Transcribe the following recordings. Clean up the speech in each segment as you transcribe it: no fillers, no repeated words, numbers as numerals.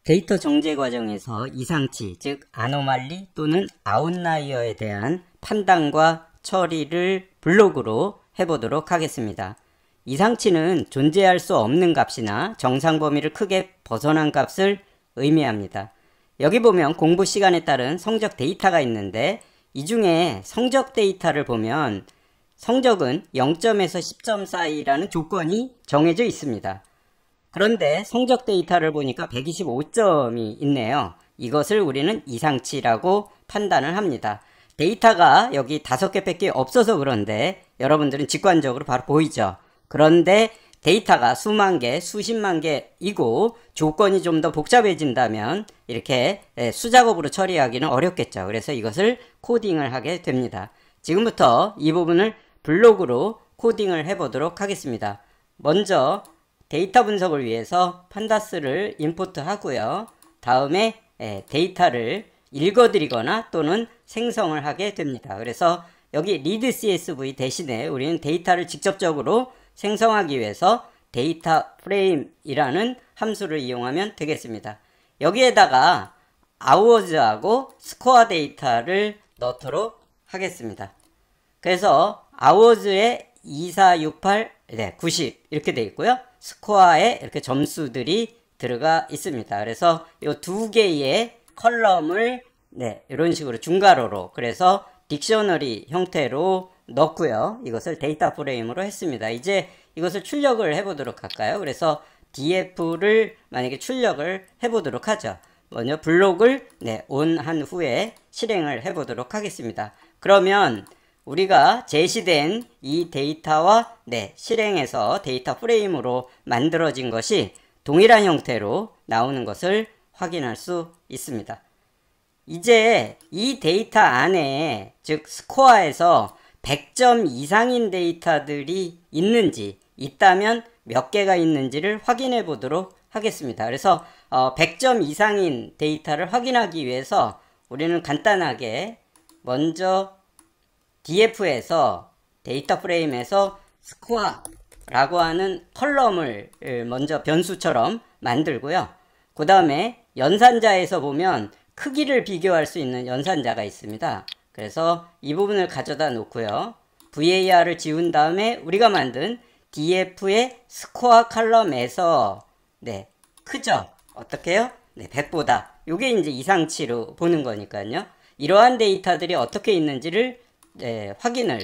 데이터 정제 과정에서 이상치, 즉 아노말리 또는 아웃라이어에 대한 판단과 처리를 블록으로 해보도록 하겠습니다. 이상치는 존재할 수 없는 값이나 정상 범위를 크게 벗어난 값을 의미합니다. 여기 보면 공부 시간에 따른 성적 데이터가 있는데, 이 중에 성적 데이터를 보면 성적은 0점에서 10점 사이라는 조건이 정해져 있습니다. 그런데 성적 데이터를 보니까 125점이 있네요. 이것을 우리는 이상치라고 판단을 합니다. 데이터가 여기 5개 밖에 없어서 그런데 여러분들은 직관적으로 바로 보이죠. 그런데 데이터가 수만 개, 수십만 개이고 조건이 좀 더 복잡해진다면 이렇게 수작업으로 처리하기는 어렵겠죠. 그래서 이것을 코딩을 하게 됩니다. 지금부터 이 부분을 블록으로 코딩을 해보도록 하겠습니다. 먼저 데이터 분석을 위해서 판다스를 임포트 하고요. 다음에 데이터를 읽어드리거나 또는 생성을 하게 됩니다. 그래서 여기 read CSV 대신에 우리는 데이터를 직접적으로 생성하기 위해서 데이터 프레임이라는 함수를 이용하면 되겠습니다. 여기에다가 hours하고 스코어 데이터를 넣도록 하겠습니다. 그래서 hours에 2468, 90 이렇게 되어 있고요. 스코어에 이렇게 점수들이 들어가 있습니다. 그래서 이 두 개의 컬럼을 이런 식으로 중괄호로, 그래서 딕셔너리 형태로 넣고요. 이것을 데이터 프레임으로 했습니다. 이제 이것을 출력을 해보도록 할까요? 그래서 df를 만약에 출력을 해보도록 하죠. 먼저 블록을 on 한 후에 실행을 해보도록 하겠습니다. 그러면 우리가 제시된 이 데이터와 실행해서 데이터 프레임으로 만들어진 것이 동일한 형태로 나오는 것을 확인할 수 있습니다. 이제 이 데이터 안에, 즉 스코어에서 100점 이상인 데이터들이 있는지, 있다면 몇 개가 있는지를 확인해 보도록 하겠습니다. 그래서 100점 이상인 데이터를 확인하기 위해서 우리는 간단하게 먼저 df에서 데이터 프레임에서 스코어라고 하는 컬럼을 먼저 변수처럼 만들고요. 그 다음에 연산자에서 보면 크기를 비교할 수 있는 연산자가 있습니다. 그래서 이 부분을 가져다 놓고요. var을 지운 다음에 우리가 만든 df의 스코어 컬럼에서 크죠? 어떻게 해요? 100보다. 요게 이제 이상치로 보는 거니까요. 이러한 데이터들이 어떻게 있는지를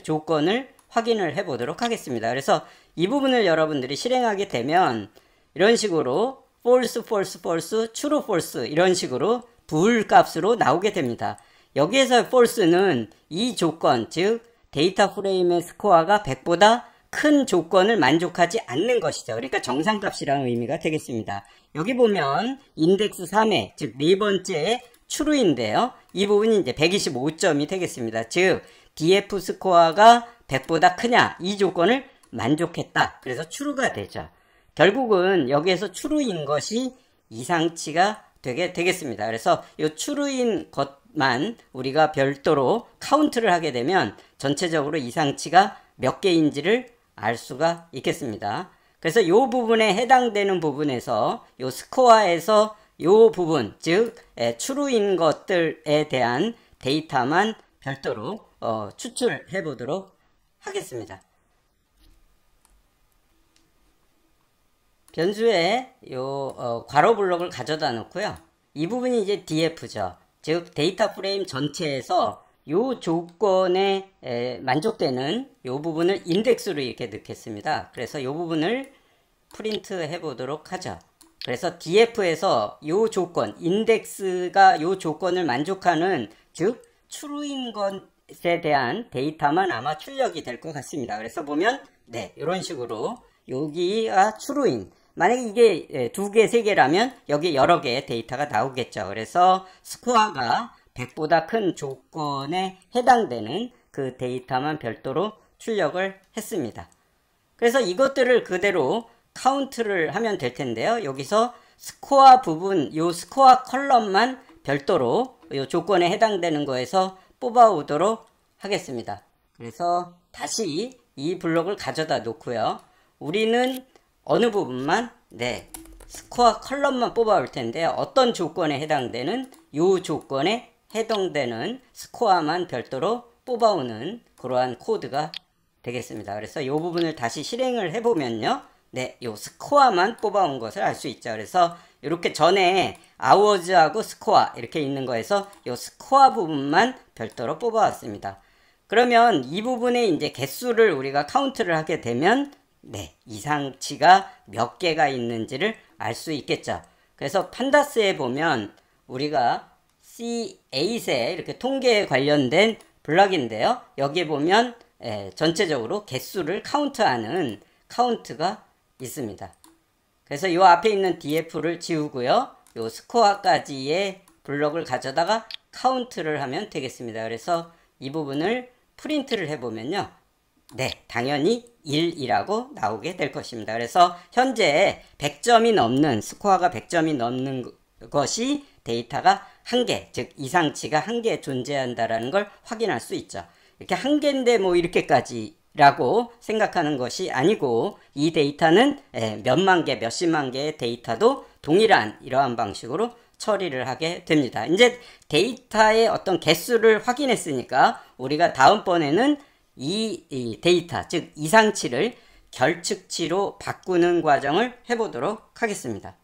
조건을 확인을 해 보도록 하겠습니다. 그래서 이 부분을 여러분들이 실행하게 되면 이런 식으로 false, false, false, true, false 이런 식으로 불 값으로 나오게 됩니다. 여기에서 false는 이 조건, 즉 데이터 프레임의 스코어가 100보다 큰 조건을 만족하지 않는 것이죠. 그러니까 정상값이라는 의미가 되겠습니다. 여기 보면 인덱스 3회, 즉 4번째 true인데요. 이 부분이 이제 125점이 되겠습니다. 즉 df 스코어가 100보다 크냐, 이 조건을 만족했다. 그래서 true가 되죠. 결국은 여기에서 true인 것이 이상치가 되게 되겠습니다. 그래서 이 true인 것만 우리가 별도로 카운트를 하게 되면 전체적으로 이상치가 몇 개인지를 알 수가 있겠습니다. 그래서 이 부분에 해당되는 부분에서 이 스코어에서 이 부분, 즉 true인 것들에 대한 데이터만 별도로 추출해 보도록 하겠습니다. 변수에 괄호 블록을 가져다 놓고요. 이 부분이 이제 df죠. 즉 데이터 프레임 전체에서 이 조건에 만족되는 이 부분을 인덱스로 이렇게 넣겠습니다. 그래서 이 부분을 프린트 해 보도록 하죠. 그래서 df에서 이 조건, 인덱스가 이 조건을 만족하는, 즉 true인 것에 대한 데이터만 아마 출력이 될 것 같습니다. 그래서 보면 이런 식으로 여기가 true인, 만약에 이게 2개, 3개라면 여기 여러 개의 데이터가 나오겠죠. 그래서 스코어가 100보다 큰 조건에 해당되는 그 데이터만 별도로 출력을 했습니다. 그래서 이것들을 그대로 카운트를 하면 될 텐데요. 여기서 스코어 부분, 요 스코어 컬럼만 별도로 요 조건에 해당되는 거에서 뽑아 오도록 하겠습니다. 그래서 다시 이 블록을 가져다 놓고요. 우리는 어느 부분만 스코어 컬럼만 뽑아올 텐데 어떤 조건에 해당되는 요 조건에 해당되는 스코어만 별도로 뽑아오는 그러한 코드가 되겠습니다. 그래서 이 부분을 다시 실행을 해보면요. 네, 요 스코어만 뽑아온 것을 알 수 있죠. 그래서 이렇게 전에 아워즈하고 스코어 이렇게 있는 거에서 요 스코어 부분만 별도로 뽑아왔습니다. 그러면 이 부분에 이제 개수를 우리가 카운트를 하게 되면 네, 이상치가 몇 개가 있는지를 알 수 있겠죠. 그래서 판다스에 보면 우리가 C8에 이렇게 통계에 관련된 블럭인데요. 여기에 보면 전체적으로 개수를 카운트하는 카운트가 있습니다. 그래서 이 앞에 있는 df를 지우고요. 요 스코어까지의 블럭을 가져다가 카운트를 하면 되겠습니다. 그래서 이 부분을 프린트를 해보면요. 네, 당연히 1이라고 나오게 될 것입니다. 그래서 현재 100점이 넘는, 스코어가 100점이 넘는 것이 데이터가 1개, 즉 이상치가 1개 존재한다라는 걸 확인할 수 있죠. 이렇게 1개인데 뭐 이렇게까지 라고 생각하는 것이 아니고 이 데이터는 몇만 개, 몇십만 개의 데이터도 동일한 이러한 방식으로 처리를 하게 됩니다. 이제 데이터의 어떤 개수를 확인했으니까 우리가 다음번에는 이 데이터, 즉 이상치를 결측치로 바꾸는 과정을 해보도록 하겠습니다.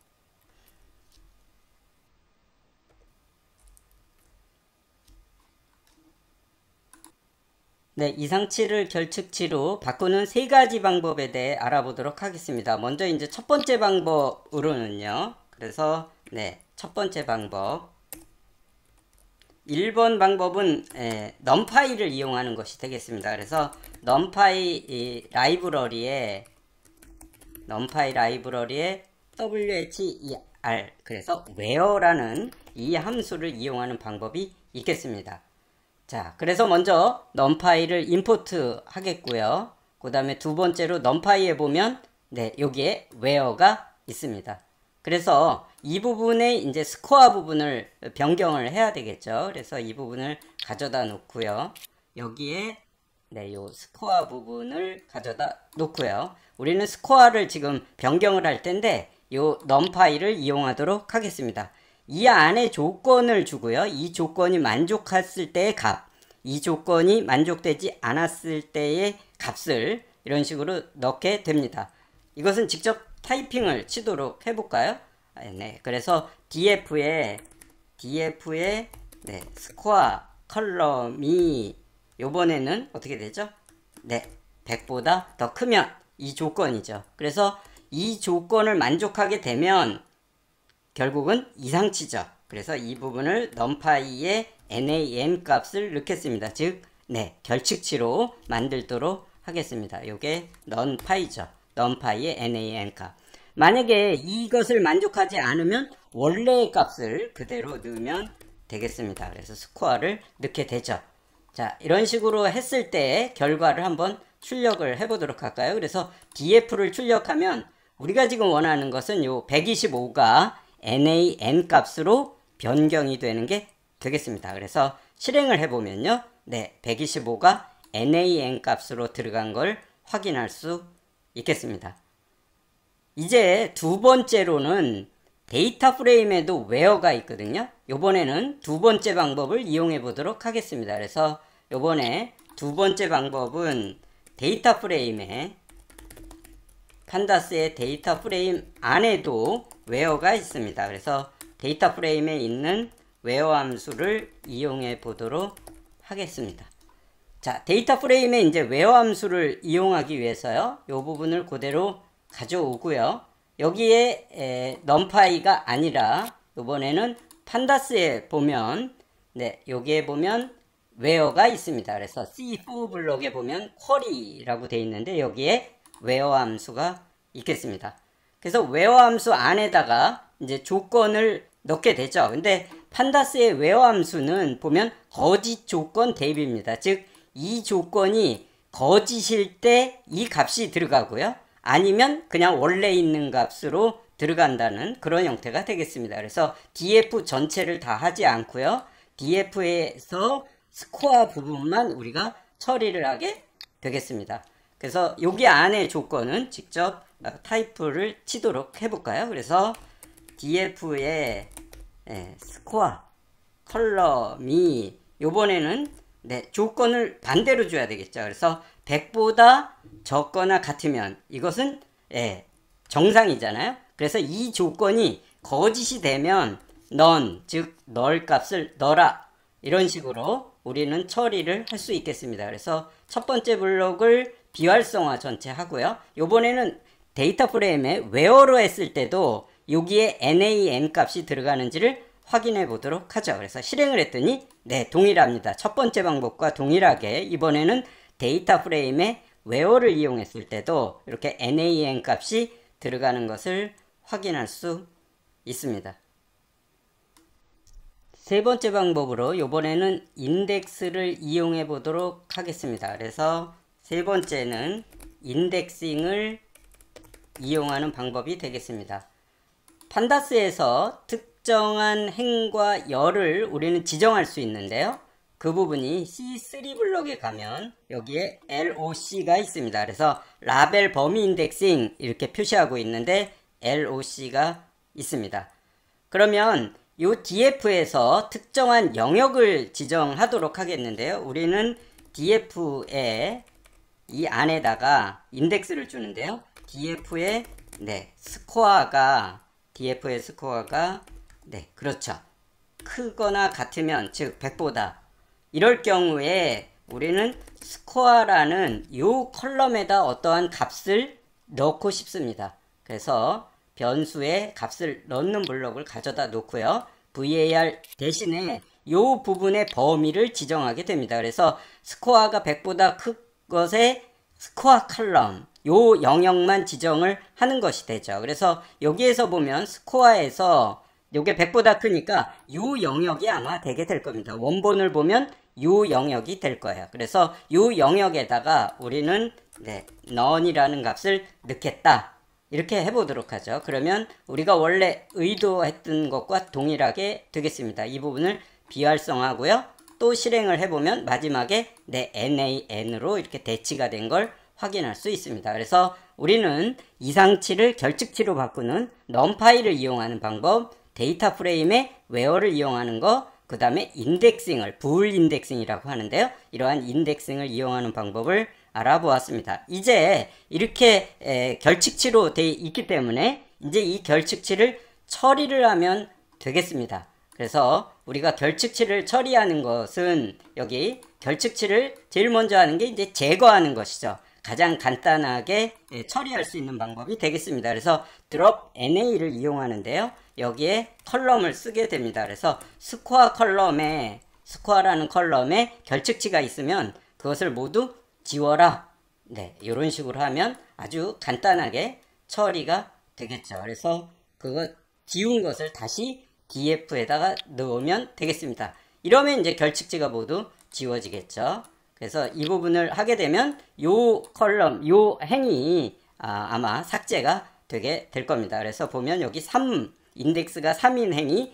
네, 이상치를 결측치로 바꾸는 세 가지 방법에 대해 알아보도록 하겠습니다. 먼저 이제 첫 번째 방법으로는요. 그래서 네, 첫 번째 방법 1번 방법은 numpy를 이용하는 것이 되겠습니다. 그래서 numpy 라이브러리에 wher 그래서 where라는 이 함수를 이용하는 방법이 있겠습니다. 자, 그래서 먼저 numpy를 임포트 하겠고요. 그 다음에 두 번째로 numpy에 보면 네, 여기에 where가 있습니다. 그래서 이 부분에 이제 스코어 부분을 변경을 해야 되겠죠. 그래서 이 부분을 가져다 놓고요. 여기에 네, 요 스코어 부분을 가져다 놓고요. 우리는 스코어를 지금 변경을 할 텐데 요 numpy를 이용하도록 하겠습니다. 이 안에 조건을 주고요. 이 조건이 만족했을 때의 값, 이 조건이 만족되지 않았을 때의 값을 이런 식으로 넣게 됩니다. 이것은 직접 타이핑을 치도록 해볼까요? 네, 그래서 df에 네, 스코어 컬럼이 요번에는 어떻게 되죠? 네, 100보다 더 크면 이 조건이죠. 그래서 이 조건을 만족하게 되면 결국은 이상치죠. 그래서 이 부분을 numpy의 nan 값을 넣겠습니다. 즉, 네, 결측치로 만들도록 하겠습니다. 요게 numpy죠. numpy의 nan 값. 만약에 이것을 만족하지 않으면 원래의 값을 그대로 넣으면 되겠습니다. 그래서 스코어를 넣게 되죠. 자, 이런 식으로 했을 때 결과를 한번 출력을 해보도록 할까요? 그래서 df를 출력하면 우리가 지금 원하는 것은 요 125가 nan 값으로 변경이 되는 게 되겠습니다. 그래서 실행을 해보면요. 네, 125가 nan 값으로 들어간 걸 확인할 수 있겠습니다. 이제 두 번째로는 데이터 프레임에도 where가 있거든요. 요번에는 두 번째 방법을 이용해 보도록 하겠습니다. 그래서 요번에 두 번째 방법은 데이터 프레임에 판다스의 데이터 프레임 안에도 where가 있습니다. 그래서 데이터 프레임에 있는 where 함수를 이용해 보도록 하겠습니다. 자, 데이터 프레임에 이제 where 함수를 이용하기 위해서요. 이 부분을 그대로 가져오고요. 여기에 numpy가 아니라 이번에는 판다스에 보면 네, 여기에 보면 where가 있습니다. 그래서 C4 블록에 보면 query라고 되어 있는데 여기에 where 함수가 있겠습니다. 그래서 where 함수 안에다가 이제 조건을 넣게 되죠. 근데 판다스의 where 함수는 보면 거짓 조건 대입입니다. 즉, 이 조건이 거짓일 때 이 값이 들어가고요. 아니면 그냥 원래 있는 값으로 들어간다는 그런 형태가 되겠습니다. 그래서 df 전체를 다 하지 않고요. df에서 스코어 부분만 우리가 처리를 하게 되겠습니다. 그래서 여기 안에 조건은 직접 타이프를 치도록 해볼까요? 그래서 df의 스코어 컬럼이 요번에는 조건을 반대로 줘야 되겠죠. 그래서 100보다 적거나 같으면 이것은 정상이잖아요. 그래서 이 조건이 거짓이 되면 넌, 즉 널 값을 넣어라, 이런 식으로 우리는 처리를 할 수 있겠습니다. 그래서 첫 번째 블록을 비활성화 전체 하고요. 요번에는 데이터 프레임에 where로 했을 때도 여기에 nan 값이 들어가는지를 확인해 보도록 하죠. 그래서 실행을 했더니 동일합니다. 첫 번째 방법과 동일하게 이번에는 데이터 프레임에 where를 이용했을 때도 이렇게 nan 값이 들어가는 것을 확인할 수 있습니다. 세 번째 방법으로 이번에는 인덱스를 이용해 보도록 하겠습니다. 그래서 세 번째는 인덱싱을 이용하는 방법이 되겠습니다. 판다스에서 특정한 행과 열을 우리는 지정할 수 있는데요. 그 부분이 C3 블록에 가면 여기에 LOC가 있습니다. 그래서 라벨 범위 인덱싱 이렇게 표시하고 있는데 LOC가 있습니다. 그러면 이 df에서 특정한 영역을 지정하도록 하겠는데요. 우리는 df에 이 안에다가 인덱스를 주는데요. df의 스코어가 그렇죠, 크거나 같으면, 즉 100보다, 이럴 경우에 우리는 스코어라는 이 컬럼에다 어떠한 값을 넣고 싶습니다. 그래서 변수에 값을 넣는 블록을 가져다 놓고요. var 대신에 이 부분의 범위를 지정하게 됩니다. 그래서 스코어가 100보다 큰 것에 스코어 컬럼, 요 영역만 지정을 하는 것이 되죠. 그래서 여기에서 보면 스코어에서 요게 100보다 크니까 요 영역이 아마 되게 될 겁니다. 원본을 보면 요 영역이 될 거예요. 그래서 요 영역에다가 우리는 none이라는 값을 넣겠다, 이렇게 해보도록 하죠. 그러면 우리가 원래 의도했던 것과 동일하게 되겠습니다. 이 부분을 비활성화하고요. 또 실행을 해보면 마지막에 nan으로 이렇게 대치가 된 걸 확인할 수 있습니다. 그래서 우리는 이상치를 결측치로 바꾸는 num파이를 이용하는 방법, 데이터 프레임의 where를 이용하는 거, 그 다음에 인덱싱을 불 인덱싱이라고 하는데요. 이러한 인덱싱을 이용하는 방법을 알아보았습니다. 이제 이렇게 결측치로 되어 있기 때문에 이제 이 결측치를 처리를 하면 되겠습니다. 그래서 우리가 결측치를 처리하는 것은 여기 결측치를 제일 먼저 하는 게 이제 제거하는 것이죠. 가장 간단하게 처리할 수 있는 방법이 되겠습니다. 그래서 drop na를 이용하는데요. 여기에 컬럼을 쓰게 됩니다. 그래서 스코어라는 컬럼에 결측치가 있으면 그것을 모두 지워라, 이런 식으로 하면 아주 간단하게 처리가 되겠죠. 그래서 그거 지운 것을 다시 df에다가 넣으면 되겠습니다. 이러면 이제 결측치가 모두 지워지겠죠. 그래서 이 부분을 하게 되면 요 컬럼, 요 행이 아마 삭제가 되게 될 겁니다. 그래서 보면 여기 인덱스가 3인 행이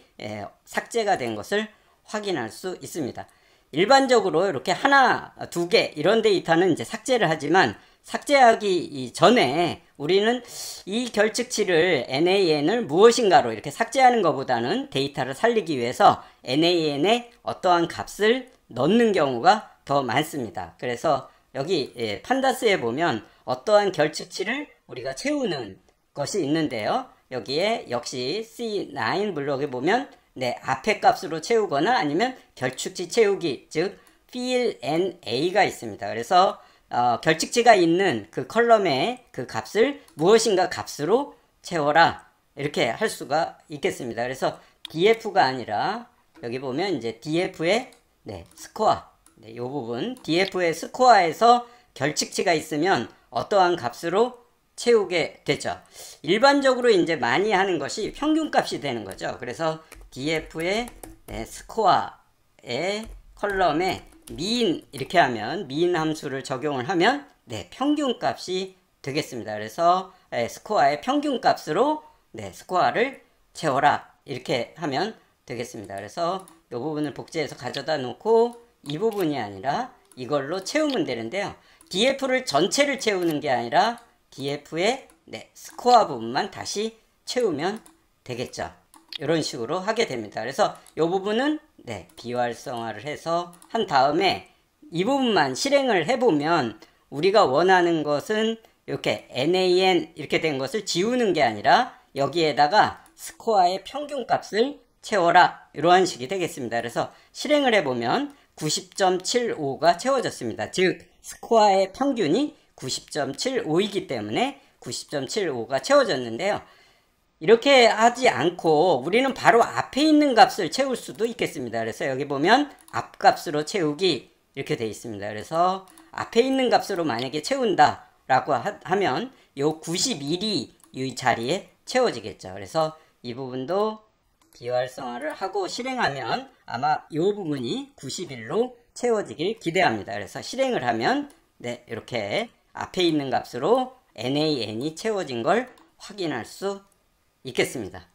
삭제가 된 것을 확인할 수 있습니다. 일반적으로 이렇게 하나, 두 개 이런 데이터는 이제 삭제를 하지만 삭제하기 전에 우리는 이 결측치를 nan을 무엇인가로 이렇게 삭제하는 것보다는 데이터를 살리기 위해서 nan에 어떠한 값을 넣는 경우가 더 많습니다. 그래서 여기 판다스에 보면 어떠한 결측치를 우리가 채우는 것이 있는데요. 여기에 역시 C9 블록에 보면 앞에 값으로 채우거나 아니면 결측치 채우기, 즉 fill NA가 있습니다. 그래서 결측치가 있는 그 컬럼의 그 값을 무엇인가 값으로 채워라, 이렇게 할 수가 있겠습니다. 그래서 df가 아니라 여기 보면 이제 df의 스코어, 이 부분 df의 스코어에서 결측치가 있으면 어떠한 값으로 채우게 되죠. 일반적으로 이제 많이 하는 것이 평균값이 되는 거죠. 그래서 df의 스코어의 컬럼에 mean 이렇게 하면 mean 함수를 적용을 하면 평균값이 되겠습니다. 그래서 스코어의 평균값으로 스코어를 채워라, 이렇게 하면 되겠습니다. 그래서 이 부분을 복제해서 가져다 놓고 이 부분이 아니라 이걸로 채우면 되는데요. df를 전체를 채우는 게 아니라 df의 스코어 부분만 다시 채우면 되겠죠. 이런 식으로 하게 됩니다. 그래서 이 부분은 비활성화를 해서 한 다음에 이 부분만 실행을 해보면 우리가 원하는 것은 이렇게 NaN 이렇게 된 것을 지우는 게 아니라 여기에다가 스코어의 평균 값을 채워라, 이러한 식이 되겠습니다. 그래서 실행을 해보면 90.75가 채워졌습니다. 즉 스코어의 평균이 90.75이기 때문에 90.75가 채워졌는데요. 이렇게 하지 않고 우리는 바로 앞에 있는 값을 채울 수도 있겠습니다. 그래서 여기 보면 앞값으로 채우기 이렇게 되어 있습니다. 그래서 앞에 있는 값으로 만약에 채운다 라고 하면 요 91이 이 자리에 채워지겠죠. 그래서 이 부분도 비활성화를 하고 실행하면 아마 이 부분이 91로 채워지길 기대합니다. 그래서 실행을 하면 이렇게 앞에 있는 값으로 NaN이 채워진 걸 확인할 수 있겠습니다.